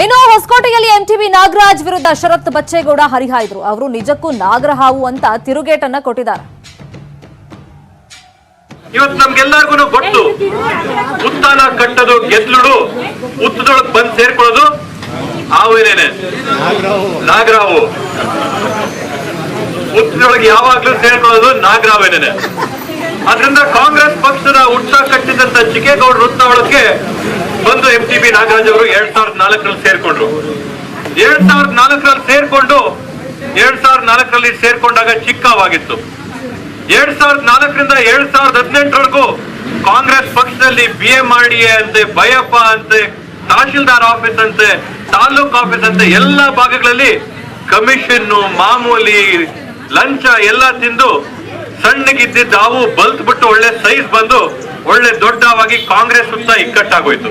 ಇನ್ನು ಹೊಸಕೋಟೆಯಲ್ಲಿ ಎಂಟಿಬಿ ನಾಗರಾಜ್ ವಿರುದ್ಧ ಶರತ್ ಬಚ್ಚೇಗೌಡ ಹರಿಹಾಯ್ದರು. ಅವರು ನಿಜಕ್ಕೂ ನಾಗರಹಾವು ಅಂತ ತಿರುಗೇಟನ್ನ ಕೊಟ್ಟಿದ್ದಾರೆ. ಇವತ್ತು ನಮ್ಗೆಲ್ಲರಿಗೂ ಗೊತ್ತು, ಉತ್ತಾನ ಕಟ್ಟದು ಗೆದ್ಲುಡು, ಉತ್ತದೊಳಗೆ ಬಂದು ಸೇರ್ಕೊಳ್ಳೋದು ಹಾವೇನೇನೆ, ನಾಗರಾವು. ಉತ್ತದೊಳಗೆ ಯಾವಾಗ್ಲೂ ಸೇರ್ಕೊಳ್ಳೋದು ನಾಗರಾವೇನೇನೆ. ಅದರಿಂದ ಕಾಂಗ್ರೆಸ್ ಪಕ್ಷದ ಉತ್ಸಾಹ ಕಟ್ಟಿದಂತ ಚಿಕ್ಕೇಗೌಡ ವೃತ್ತ ಒಳಗೆ ಬಂದು ಎಂಟಿಬಿ ನಾಗರಾಜ್ ಅವರು 2004ರಲ್ಲಿ ಸೇರ್ಕೊಂಡ್ರು. 2004ರಲ್ಲಿ ಸೇರ್ಕೊಂಡು 2004ರಲ್ಲಿ ಸೇರ್ಕೊಂಡಾಗ ಚಿಕ್ಕವಾಗಿತ್ತು. 2004ರಿಂದ 2018ವರೆಗೂ ಕಾಂಗ್ರೆಸ್ ಪಕ್ಷದಲ್ಲಿ BMRDA ಅಂತೆ, ಬಯಪ್ಪ ಅಂತೆ, ತಹಶೀಲ್ದಾರ್ ಆಫೀಸ್ ಅಂತೆ, ತಾಲೂಕ್ ಆಫೀಸ್ ಅಂತೆ ಎಲ್ಲ ಭಾಗಗಳಲ್ಲಿ ಕಮಿಷನ್, ಮಾಮೂಲಿ ಲಂಚ ಎಲ್ಲ ತಿಂದು ಸಣ್ಣಗಿದ್ದಿದ್ದು ಅವು ಬಲ್ತ್ ಬಿಟ್ಟು ಒಳ್ಳೆ ಸೈಜ್ ಬಂದು ಒಳ್ಳೆ ದೊಡ್ಡವಾಗಿ ಕಾಂಗ್ರೆಸ್ ಉತ್ತ ಇಕ್ಕಟ್ಟಾಗೋಯ್ತು.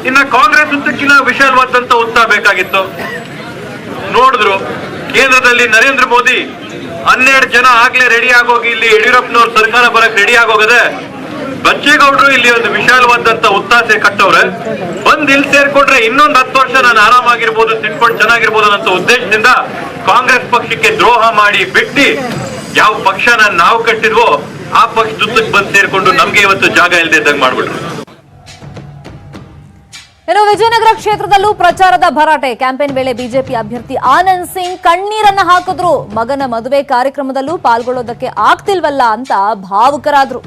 ಇನ್ನ ಕಾಂಗ್ರೆಸ್ ಉತ್ತಕ್ಕಿಂತ ವಿಶಾಲವಾದಂತ ಉತ್ತ ಬೇಕಾಗಿತ್ತು. ನೋಡಿದ್ರು ಕೇಂದ್ರದಲ್ಲಿ ನರೇಂದ್ರ ಮೋದಿ 12 ಜನ ಆಗ್ಲೇ ರೆಡಿ ಆಗೋಗಿ ಇಲ್ಲಿ ಯಡಿಯೂರಪ್ಪನವ್ರ ಸರ್ಕಾರ ಬರಕ್ ರೆಡಿ ಆಗೋಗದೆ, ಬಚ್ಚೇಗೌಡರು ಇಲ್ಲಿ ಒಂದು ವಿಶಾಲವಾದಂತ ಉತ್ತಾಸೆ ಕಟ್ಟವ್ರೆ. ಬಂದ್ ಇಲ್ಲಿ ಸೇರ್ಕೊಂಡ್ರೆ ಇನ್ನೊಂದು 10 ವರ್ಷ ನಾನು ಆರಾಮಾಗಿರ್ಬೋದು, ತಿನ್ಕೊಂಡು ಚೆನ್ನಾಗಿರ್ಬೋದು ಅನ್ನೋ ಉದ್ದೇಶದಿಂದ ಕಾಂಗ್ರೆಸ್ ಪಕ್ಷಕ್ಕೆ ದ್ರೋಹ ಮಾಡಿ ಬಿಟ್ಟು ಯಾವ ಪಕ್ಷನ ನಾವು ಕಟ್ಟಿದ್ವೋ ಆ ಪಕ್ಷದುದ್ದಕ್ಕೆ ಬಂದು ಸೇರ್ಕೊಂಡು ನಮ್ಗೆ ಇವತ್ತು ಜಾಗ ಇಲ್ಲದೆ ಇದ್ದಂಗೆ ಮಾಡ್ಬಿಟ್ರು. ಇನ್ನು ವಿಜಯನಗರ ಕ್ಷೇತ್ರದಲ್ಲೂ ಪ್ರಚಾರದ ಭರಾಟೆ. ಕ್ಯಾಂಪೇನ್ ವೇಳೆ ಬಿಜೆಪಿ ಅಭ್ಯರ್ಥಿ ಆನಂದ್ ಸಿಂಗ್ ಕಣ್ಣೀರನ್ನ ಹಾಕಿದ್ರು. ಮಗನ ಮದುವೆ ಕಾರ್ಯಕ್ರಮದಲ್ಲೂ ಪಾಲ್ಗೊಳ್ಳೋದಕ್ಕೆ ಆಗ್ತಿಲ್ವಲ್ಲ ಅಂತ ಭಾವುಕರಾದ್ರು.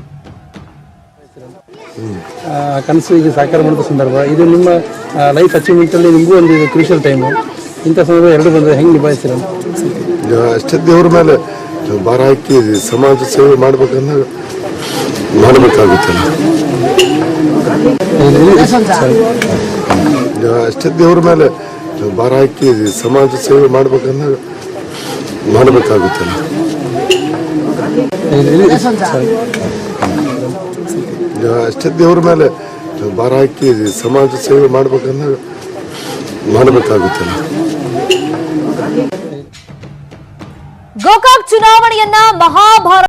ಕನಸು ಈಗ ಸಾಕಾರ ಮಾಡಿದ ಸಂದರ್ಭ ಇದು. ನಿಮ್ಮ ಲೈಫ್ ಅಚೀವ್ಮೆಂಟ್ ಅಲ್ಲಿ ನಿಮಗೂ ಒಂದು ಕ್ರೂಷಿಯಲ್ ಟೈಮು. ಇಂಥ ಸಂದರ್ಭ ಎರಡು ಬಂದರೆ ಹೆಂಗೆ ನಿಭಾಯಿಸ್ತೀರ? ಅಷ್ಟೇ ದೇವ್ರ ಮೇಲೆ ಭಾರ ಹಾಕಿ ಸಮಾಜ ಸೇವೆ ಮಾಡ್ಬೇಕಂದ್ರೆ ಮಾಡಬೇಕಾಗುತ್ತಲ್ಲ. ಅಷ್ಟೇ ದೇವ್ರ ಮೇಲೆ ಭಾರ ಹಾಕಿ ಸಮಾಜ ಸೇವೆ ಮಾಡ್ಬೇಕಂದ್ರೆ ಮಾಡಬೇಕಾಗುತ್ತಲ್ಲ. ಅಷ್ಟೇ ದೇವ್ರ ಮೇಲೆ ಭಾರ ಹಾಕಿ ಸಮಾಜ ಸೇವೆ ಮಾಡ್ಬೇಕಂದ್ರೆ ಮಾಡಬೇಕಾಗುತ್ತಲ್ಲ. ಗೋಕಾಕ್ ಚುನಾವಣೆಯನ್ನ ಮಹಾಭಾರತ